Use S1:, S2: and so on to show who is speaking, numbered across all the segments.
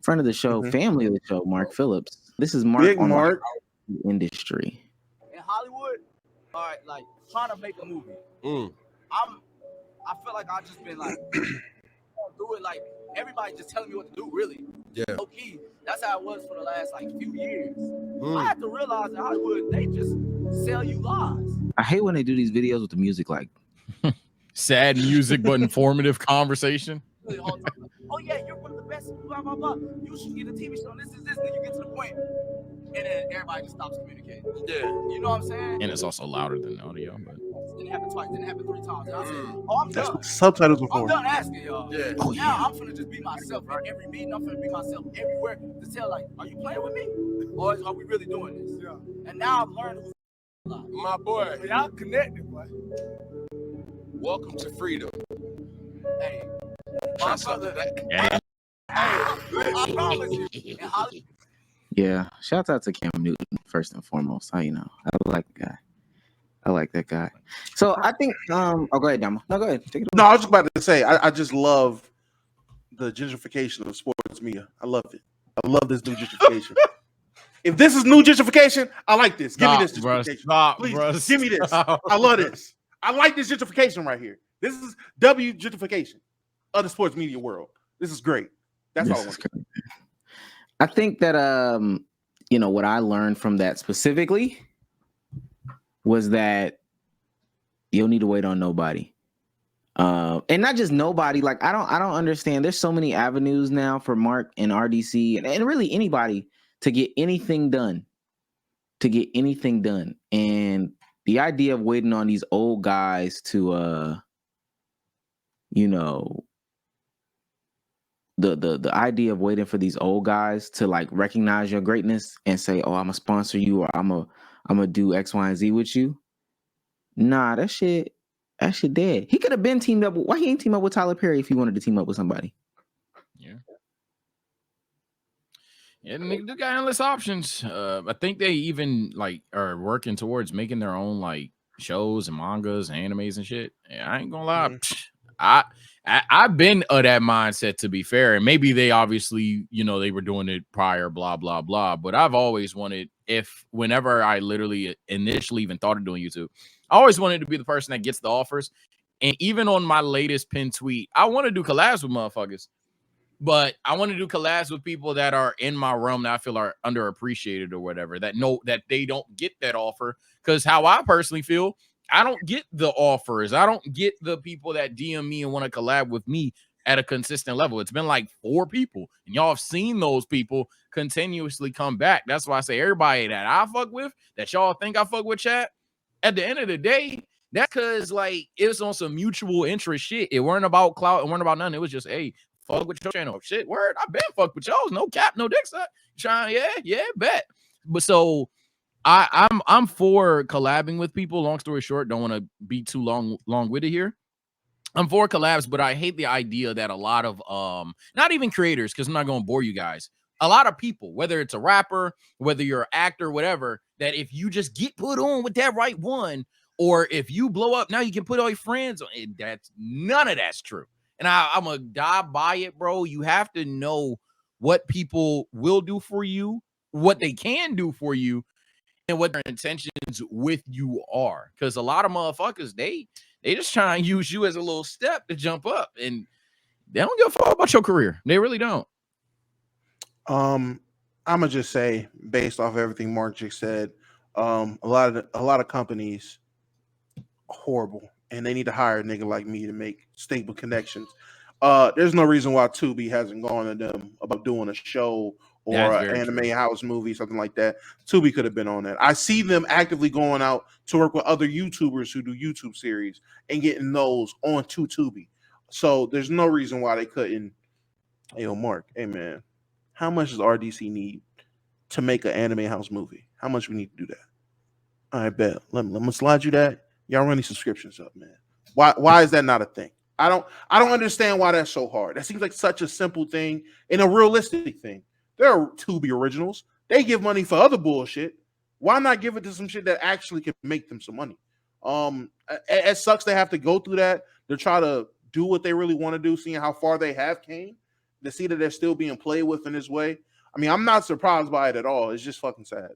S1: friend of the show, family of the show, Mark Phillips. This is Mark
S2: Big
S1: on
S2: Mark.
S1: the industry.
S3: In Hollywood, all right, like trying to make a movie. I feel like I've just been like do it like everybody just telling me what to do, really.
S4: Yeah.
S3: Low key. That's how it was for the last like few years. I had to realize in Hollywood they just sell you lies.
S1: I hate when they do these videos with the music like
S5: sad music but informative conversation.
S3: Oh yeah, you're one of the best, blah blah blah. You should get a TV show. This is this. Then you get to the point, and then everybody just stops communicating.
S4: Yeah,
S3: you know what I'm saying.
S5: And it's also louder than the audio. But
S3: didn't happen twice. Didn't happen 3 times. And I said, "Oh, I'm
S2: That's
S3: done."
S2: what the subtitles before.
S3: I'm done asking y'all.
S4: Yeah.
S3: Oh, now I'm finna just be myself at every meeting. I'm finna be myself everywhere to tell like, are you playing with me, or are we really doing this? Yeah. And now I've learned who's
S4: my boy.
S3: Y'all connected, boy.
S4: Welcome to freedom.
S3: Hey, my brother.
S5: yeah.
S3: I promise you.
S1: yeah. Shout out to Cam Newton first and foremost. How you know? I like the guy. I like that guy. So I think oh go ahead, Dama. No, go ahead. Take it away.
S2: No, I was just about to say I just love the gentrification of sports media. I love it. I love this new gentrification. If this is new gentrification, I like this. Give me this gentrification. Please, give me this. I love this. I like this gentrification right here. This is W gentrification of the sports media world. This is great. That's all I want.
S1: I think that you know what I learned from that specifically was that you'll need to wait on nobody. And not just nobody, like I don't understand. There's so many avenues now for Mark and RDC and really anybody to get anything done. And the idea of waiting on these old guys to you know, the idea of waiting for these old guys to like recognize your greatness and say, "Oh, I'm gonna sponsor you," or I'm gonna do X, Y, and Z with you. Nah, that shit dead. He could have been teamed up. Why he ain't team up with Tyler Perry if he wanted to team up with somebody?
S5: Yeah. Yeah, they got endless options. I think they even like are working towards making their own like shows and mangas and animes and shit. Yeah, I ain't gonna lie. I've been of that mindset, to be fair, and maybe they obviously, you know, they were doing it prior, blah blah blah. But I've always wanted, whenever I literally initially even thought of doing YouTube, I always wanted to be the person that gets the offers. And even on my latest pin tweet, I want to do collabs with motherfuckers, but I want to do collabs with people that are in my realm that I feel are underappreciated or whatever, that know that they don't get that offer. Because how I personally feel, I don't get the offers. I don't get the people that DM me and want to collab with me at a consistent level. It's been like 4 people, and y'all have seen those people continuously come back. That's why I say everybody that I fuck with, that y'all think I fuck with, chat, at the end of the day, that's because like it was on some mutual interest shit. It weren't about clout. It weren't about nothing. It was just, hey, fuck with your channel. Shit, word. I been fuck with y'all. No cap, no dick suck. Trying, yeah, bet. But so I'm for collabing with people. Long story short, don't want to be too long-winded here. I'm for collabs, but I hate the idea that a lot of not even creators, because I'm not going to bore you guys. A lot of people, whether it's a rapper, whether you're an actor, whatever, that if you just get put on with that right one, or if you blow up, now you can put all your friends on it. That's none of that's true. And I'm gonna die by it, bro. You have to know what people will do for you, what they can do for you, and what their intentions with you are. Because a lot of motherfuckers, they just try and use you as a little step to jump up, and they don't give a fuck about your career. They really don't.
S2: I'm gonna just say, based off everything Mark just said, a lot of companies horrible, and they need to hire a nigga like me to make stable connections. There's no reason why Tubi hasn't gone to them about doing a show or an anime house movie, something like that. Tubi could have been on that. I see them actively going out to work with other YouTubers who do YouTube series and getting those onto Tubi. So there's no reason why they couldn't. Hey, yo, Mark, hey man, how much does RDC need to make an anime house movie? How much we need to do that? I bet. Let me slide you that. Y'all run these subscriptions up, man. Why is that not a thing? I don't understand why that's so hard. That seems like such a simple thing and a realistic thing. There are Tubi originals. They give money for other bullshit. Why not give it to some shit that actually can make them some money? It sucks they have to go through that. They're trying to do what they really want to do, seeing how far they have came. to see that they're still being played with in this way. I mean, I'm not surprised by it at all. It's just fucking sad.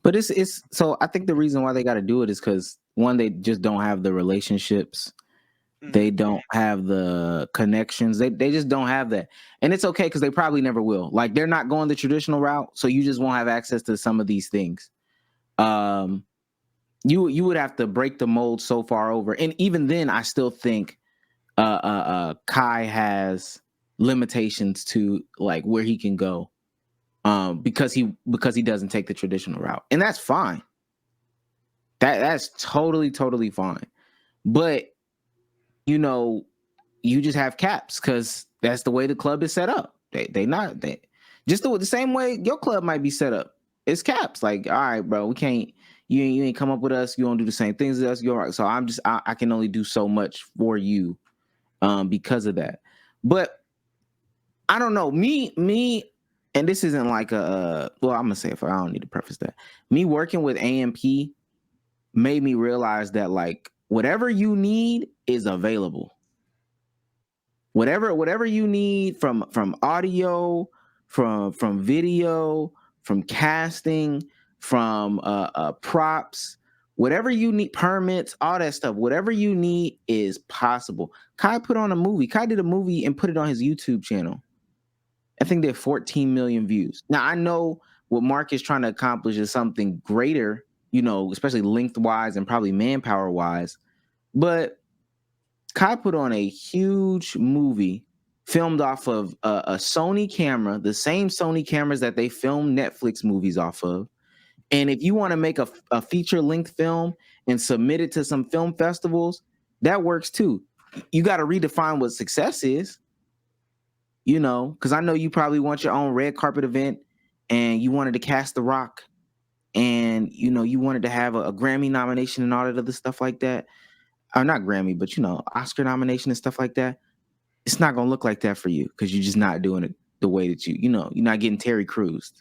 S1: But it's so I think the reason why they got to do it is because one, they just don't have the relationships. They don't have the connections. They just don't have that. And it's okay because they probably never will. Like, they're not going the traditional route, so you just won't have access to some of these things. You would have to break the mold so far over. And even then, I still think Kai has limitations to like where he can go. Because he doesn't take the traditional route. And that's fine. That's totally fine. But you know, you just have caps because that's the way the club is set up. They just the same way your club might be set up. It's caps. Like, all right, bro, we can't. You ain't come up with us. You don't do the same things as us. You're right. So I can only do so much for you, because of that. But I don't know. Me, and this isn't like a. Well, I'm gonna say it. I don't need to preface that. Me working with AMP made me realize that like whatever you need is available. Whatever you need from audio, from video, from casting, from props, whatever you need, permits, all that stuff, whatever you need is possible. Kai put on a movie. Kai did a movie and put it on his YouTube channel. I think they have 14 million views. Now, I know what Mark is trying to accomplish is something greater, you know, especially lengthwise and probably manpower-wise. But Kai put on a huge movie filmed off of a Sony camera, the same Sony cameras that they film Netflix movies off of. And if you want to make a feature-length film and submit it to some film festivals, that works too. You got to redefine what success is. You know, because I know you probably want your own red carpet event and you wanted to cast The Rock and, you know, you wanted to have a Grammy nomination and all that other stuff like that. Or not Grammy, but, you know, Oscar nomination and stuff like that. It's not going to look like that for you because you're just not doing it the way that you know, you're not getting Terry Crews.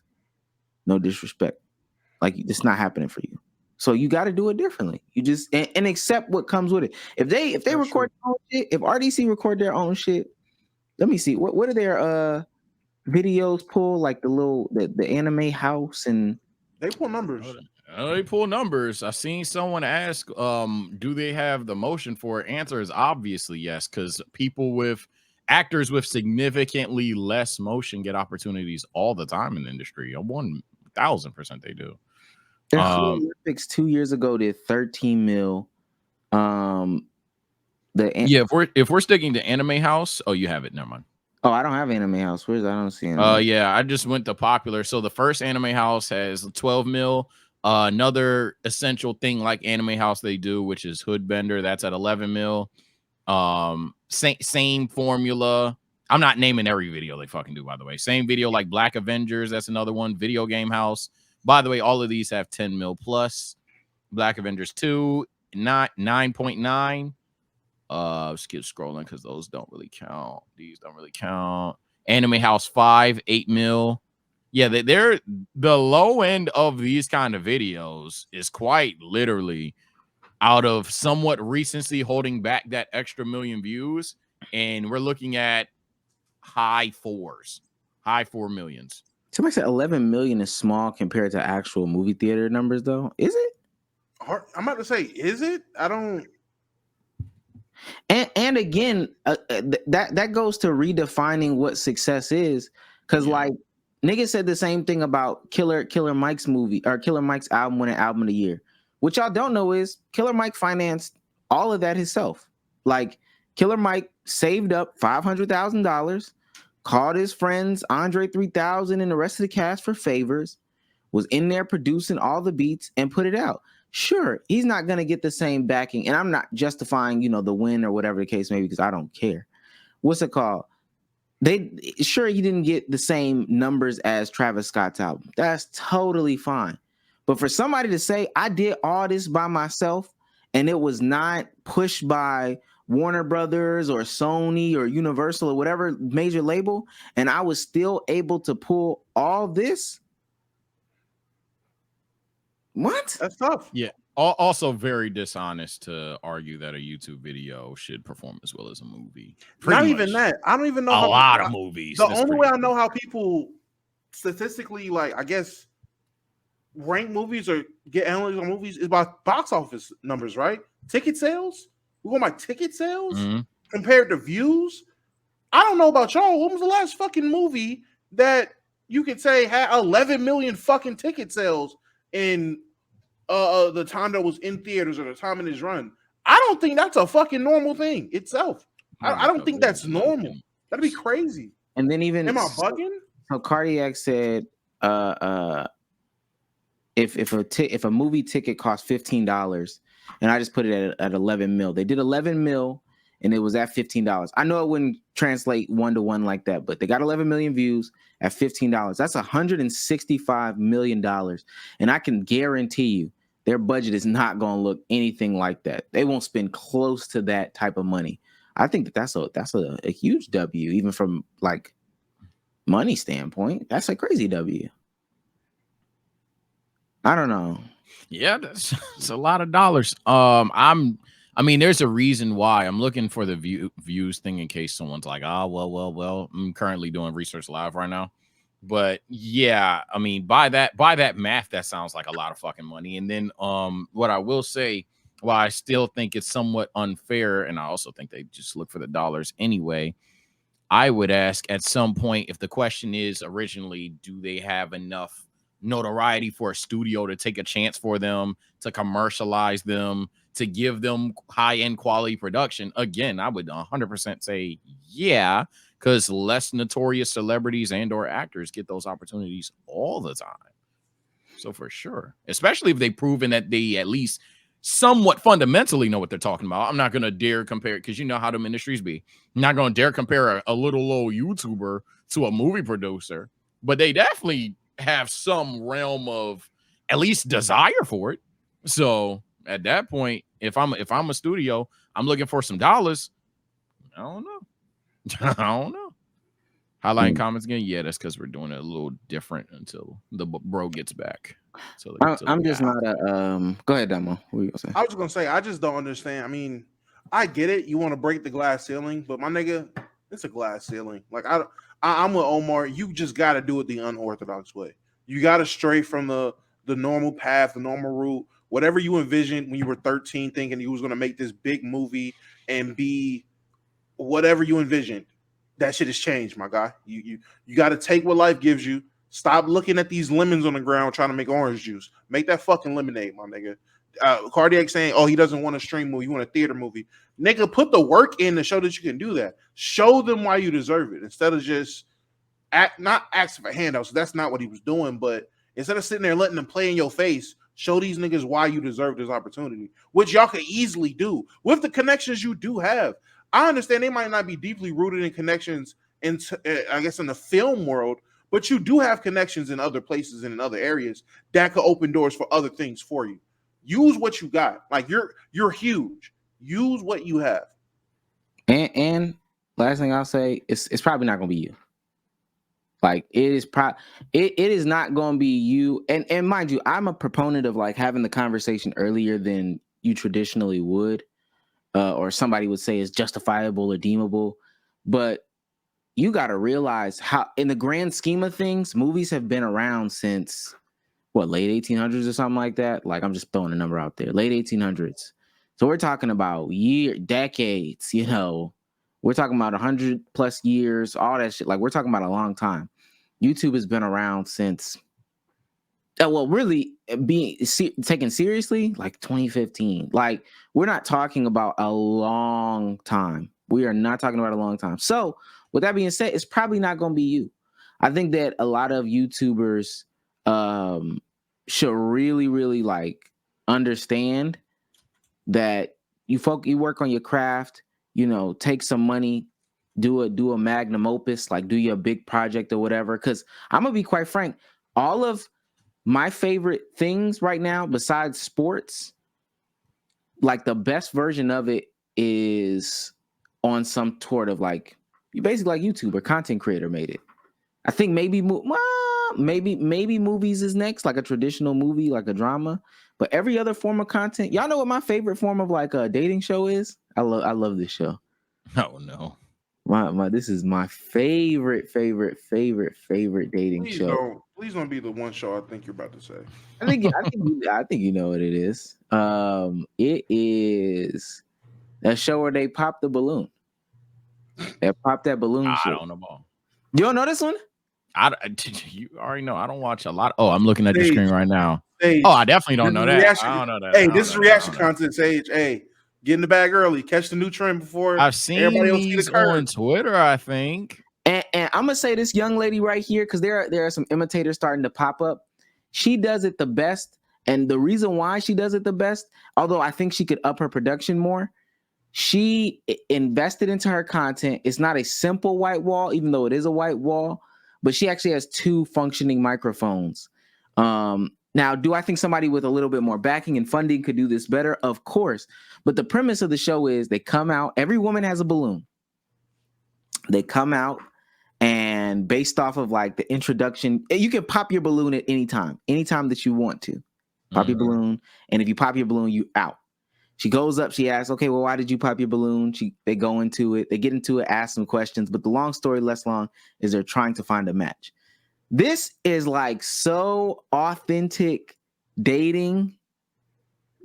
S1: No disrespect. Like, it's not happening for you. So you got to do it differently. You just, and accept what comes with it. If they record their own shit, if RDC record their own shit, let me see. What are their videos pull? Like the anime house and
S2: they pull numbers.
S5: They pull numbers. I seen someone ask, do they have the motion for it? Answer is obviously yes, because actors with significantly less motion get opportunities all the time in the industry. 1000% they do.
S1: Their Olympics 2 years ago did 13 mil.
S5: If we're sticking to Anime House, oh, you have it. Never mind.
S1: Oh, I don't have Anime House. Where's I don't see it.
S5: Yeah, I just went to popular. So the first Anime House has 12 mil. Another essential thing like Anime House they do, which is Hoodbender, that's at 11 mil. Same formula. I'm not naming every video they fucking do, by the way. Same video like Black Avengers, that's another one. Video Game House. By the way, all of these have 10 mil plus. Black Avengers 2, 9.9. Just keep scrolling because those don't really count. These don't really count. Anime House 5, 8 mil. Yeah, they're the low end of these kind of videos is quite literally out of somewhat recency holding back that extra million views. And we're looking at high 4 millions.
S1: Somebody said 11 million is small compared to actual movie theater numbers, though. Is it?
S2: I'm about to say, is it? I don't.
S1: And again, that goes to redefining what success is, because like niggas said the same thing about Killer Mike's movie or Killer Mike's album winning album of the year. What y'all don't know is Killer Mike financed all of that himself. Like Killer Mike saved up $500,000, called his friends Andre 3000 and the rest of the cast for favors, was in there producing all the beats and put it out. Sure, he's not going to get the same backing. And I'm not justifying, you know, the win or whatever the case may be, because I don't care. What's it called? Sure, he didn't get the same numbers as Travis Scott's album. That's totally fine. But for somebody to say, I did all this by myself and it was not pushed by Warner Brothers or Sony or Universal or whatever major label, and I was still able to pull all this. What?
S2: That's tough.
S5: Yeah. Also, very dishonest to argue that a YouTube video should perform as well as a movie.
S2: Not even that. I don't even know
S5: a
S2: how
S5: lot of movies.
S2: The only way I know how people statistically, like, I guess, rank movies or get analytics on movies is by box office numbers, right? Ticket sales. We go by ticket sales compared to views. I don't know about y'all. When was the last fucking movie that you could say had 11 million fucking ticket sales in the time that was in theaters or the time in his run? I don't think that's a fucking normal thing itself. I don't think that's normal. That'd be crazy.
S1: And then even
S2: am I bugging?
S1: So Cardiac said, if a movie ticket costs $15, and I just put it at 11 mil, they did 11 mil, and it was at $15. I know it wouldn't translate 1-to-1 like that, but they got 11 million views at $15. That's $165 million, and I can guarantee you their budget is not going to look anything like that. They won't spend close to that type of money. I think that's a huge W, even from like money standpoint. That's a crazy W. I don't know.
S5: Yeah, that's a lot of dollars. I mean, there's a reason why I'm looking for the views thing in case someone's like, oh, well, I'm currently doing research live right now. But yeah, I mean, by that math, that sounds like a lot of fucking money. And then what I will say, while I still think it's somewhat unfair, and I also think they just look for the dollars anyway, I would ask at some point, if the question is originally, do they have enough notoriety for a studio to take a chance for them, to commercialize them, to give them high-end quality production? Again, I would 100% say yeah, because less notorious celebrities and or actors get those opportunities all the time. So for sure, especially if they've proven that they at least somewhat fundamentally know what they're talking about. I'm not going to dare compare it, because you know how them industries be. I'm not going to dare compare a little old YouTuber to a movie producer, but they definitely have some realm of at least desire for it. So at that point, if I'm a studio, I'm looking for some dollars. I don't know. I don't know. Highlighting comments again. Yeah, that's because we're doing it a little different until the bro gets back. So
S1: I'm just not a Go ahead, Damo. What were you gonna say?
S2: I was gonna say I just don't understand. I mean, I get it. You want to break the glass ceiling, but my nigga, it's a glass ceiling. Like I'm with Omar. You just got to do it the unorthodox way. You got to stray from the normal path, the normal route. Whatever you envisioned when you were 13, thinking you was gonna make this big movie and be whatever you envisioned, that shit has changed, my guy. You got to take what life gives you. Stop looking at these lemons on the ground trying to make orange juice. Make that fucking lemonade, my nigga. Cardiac saying, oh, he doesn't want a stream movie. You want a theater movie. Nigga, put the work in to show that you can do that. Show them why you deserve it instead of just not asking for handouts. That's not what he was doing, but instead of sitting there letting them play in your face, show these niggas why you deserve this opportunity, which y'all can easily do with the connections you do have. I understand they might not be deeply rooted in connections in the film world, but you do have connections in other places and in other areas that could open doors for other things for you. Use what you got. Like you're huge. Use what you have.
S1: And last thing I'll say, it's probably not gonna be you. Like it is not gonna be you. And mind you, I'm a proponent of like having the conversation earlier than you traditionally would. Or somebody would say is justifiable or deemable, but you got to realize how, in the grand scheme of things, movies have been around since late 1800s or something like that. Like I'm just throwing a number out there, late 1800s. So we're talking about decades. We're talking about 100+ years, all that shit. Like we're talking about a long time. YouTube has been around since. Really being taken seriously, like 2015. Like, we're not talking about a long time. We are not talking about a long time. So, with that being said, it's probably not going to be you. I think that a lot of YouTubers should really, really like understand that you work on your craft. Take some money, do a magnum opus, like do your big project or whatever. Because I'm gonna be quite frank, all of my favorite things right now, besides sports, like the best version of it is on some sort of like, you basically like YouTuber, content creator made it. I think maybe Maybe movies is next, like a traditional movie, like a drama. But every other form of content, y'all know what my favorite form of like a dating show is? I love this show.
S5: Oh no.
S1: This is my favorite dating show.
S2: Please don't be the one show I think you're about to say.
S1: I think you know what it is. It is that show where they pop the balloon. They pop that balloon.
S5: I
S1: shit.
S5: don't know.
S1: You don't know this one?
S5: You already know. I don't watch a lot. Oh, I'm looking at the screen right now.
S2: Sage.
S5: Oh, I definitely don't know that. I don't know that.
S2: Hey, this is reaction content, Sage. Hey, get in the bag early. Catch the new trend before
S5: I've seen
S2: everybody else
S5: these
S2: see the curve.
S5: on Twitter, I think.
S1: And I'm gonna say this young lady right here, because there are some imitators starting to pop up. She does it the best, and the reason why she does it the best, although I think she could up her production more, she invested into her content. It's not a simple white wall, even though it is a white wall, but she actually has 2 functioning microphones. Now, do I think somebody with a little bit more backing and funding could do this better? Of course. But the premise of the show is they come out, every woman has a balloon. They come out, and based off of like the introduction, you can pop your balloon at anytime that you want to. Pop your balloon, and if you pop your balloon, you out. She goes up, she asks, okay, well, why did you pop your balloon? They go into it, they get into it, ask some questions, but the long story less long is they're trying to find a match. This is like so authentic dating.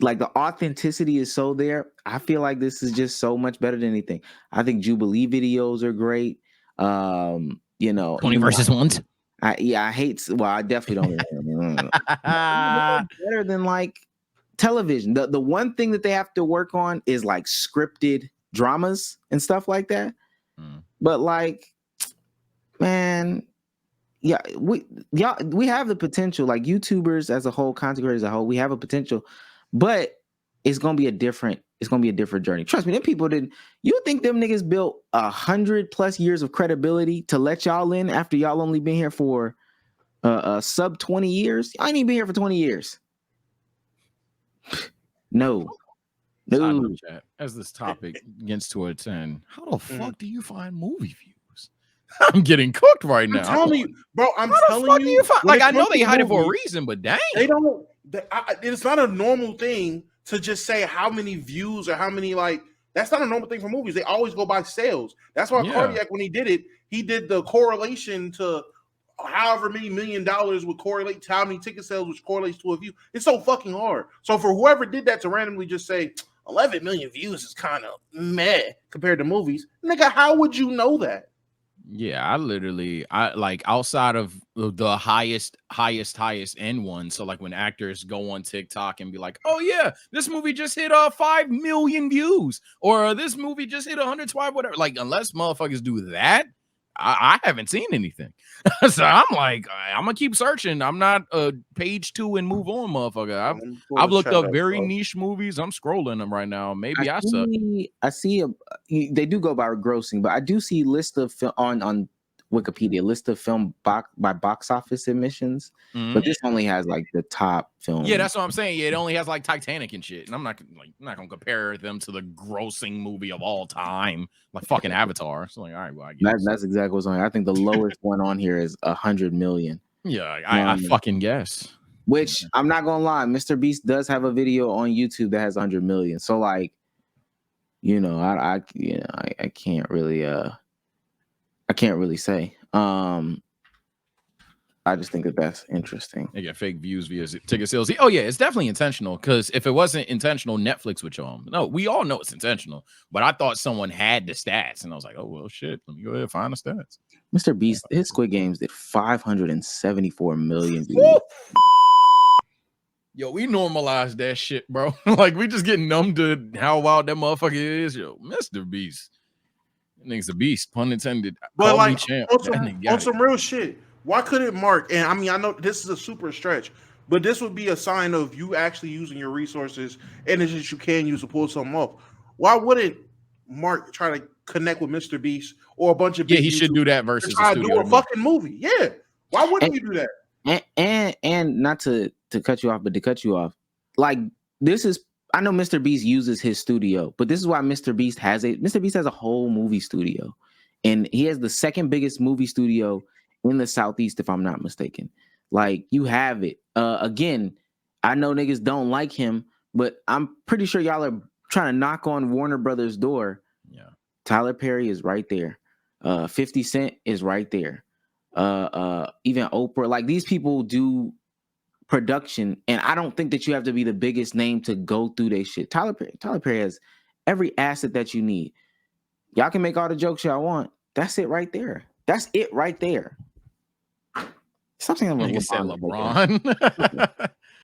S1: Like the authenticity is so there. I feel like this is just so much better than anything. I think Jubilee videos are great.
S5: 20 versus ones.
S1: I definitely don't. Better than like television. The one thing that they have to work on is like scripted dramas and stuff like that. But like, man, we have the potential. Like YouTubers as a whole, content creators as a whole, we have a potential, but it's gonna be a different journey. Trust me, them people didn't. You think them niggas built 100+ years of credibility to let y'all in after y'all only been here for sub 20 years? I ain't even been here for 20 years. No.
S5: Chat, as this topic gets towards end, how the fuck do you find movie views? I'm getting cooked right now.
S2: I'm telling you, bro. I'm telling you.
S5: Like I know they hide it for a reason, but dang,
S2: they don't. It's not a normal thing to just say how many views or how many like. That's not a normal thing for movies. They always go by sales. That's why Cardiac, when he did it, he did the correlation to however many $1 million would correlate to how many ticket sales, which correlates to a view. It's so fucking hard. So for whoever did that to randomly just say 11 million views is kind of meh compared to movies, nigga, how would you know that?
S5: Yeah, I like outside of the highest end one. So like when actors go on TikTok and be like, "Oh yeah, this movie just hit 5 million views," or "This movie just hit 112," whatever. Like unless motherfuckers do that, I haven't seen anything. So I'm like, I'm gonna keep searching. I'm not page 2 and move on, motherfucker. I've looked up very niche movies. I'm scrolling them right now. Maybe I suck.
S1: I see they do go by grossing, but I do see list of on Wikipedia list of film by box office admissions. But this only has like the top film.
S5: Yeah, that's what I'm saying. Yeah, it only has like Titanic and shit, and I'm not gonna compare them to the grossing movie of all time, like fucking Avatar. So like, all right, well, I guess
S1: that's exactly what's on here. I think the lowest one on here is 100 million.
S5: Yeah, I fucking guess.
S1: Which I'm not gonna lie, Mr. Beast does have a video on YouTube that has 100 million. So like, I can't really say. I just think that that's interesting.
S5: They get fake views via ticket sales. Oh yeah, it's definitely intentional. Because if it wasn't intentional, Netflix would show them. No, we all know it's intentional. But I thought someone had the stats, and I was like, oh well, shit. Let me go ahead and find the stats.
S1: Mr. Beast, his Squid Games did 574 million views.
S5: Yo, we normalized that shit, bro. Like we just get numb to how wild that motherfucker is. Yo, Mr. Beast. That nigga's a beast, pun intended.
S2: But like on some real shit. Why couldn't Mark? And I mean, I know this is a super stretch, but this would be a sign of you actually using your resources and it's just you can use to pull something off. Why wouldn't Mark try to connect with Mr. Beast or a bunch of
S5: he should do that versus
S2: try to do a fucking movie? Yeah, why wouldn't you do that?
S1: And not to cut you off, but to cut you off, like this is. I know Mr. Beast uses his studio, but this is why Mr. Beast has a whole movie studio, and he has the second biggest movie studio in the Southeast, if I'm not mistaken. Like, you have it. Again, I know niggas don't like him, but I'm pretty sure y'all are trying to knock on Warner Brothers' door.
S5: Yeah.
S1: Tyler Perry is right there. 50 Cent is right there. Even Oprah. Like, these people do production, and I don't think that you have to be the biggest name to go through their shit. Tyler Perry has every asset that you need. Y'all can make all the jokes y'all want. That's it right there. That's it right there. Something
S5: Nigga said LeBron.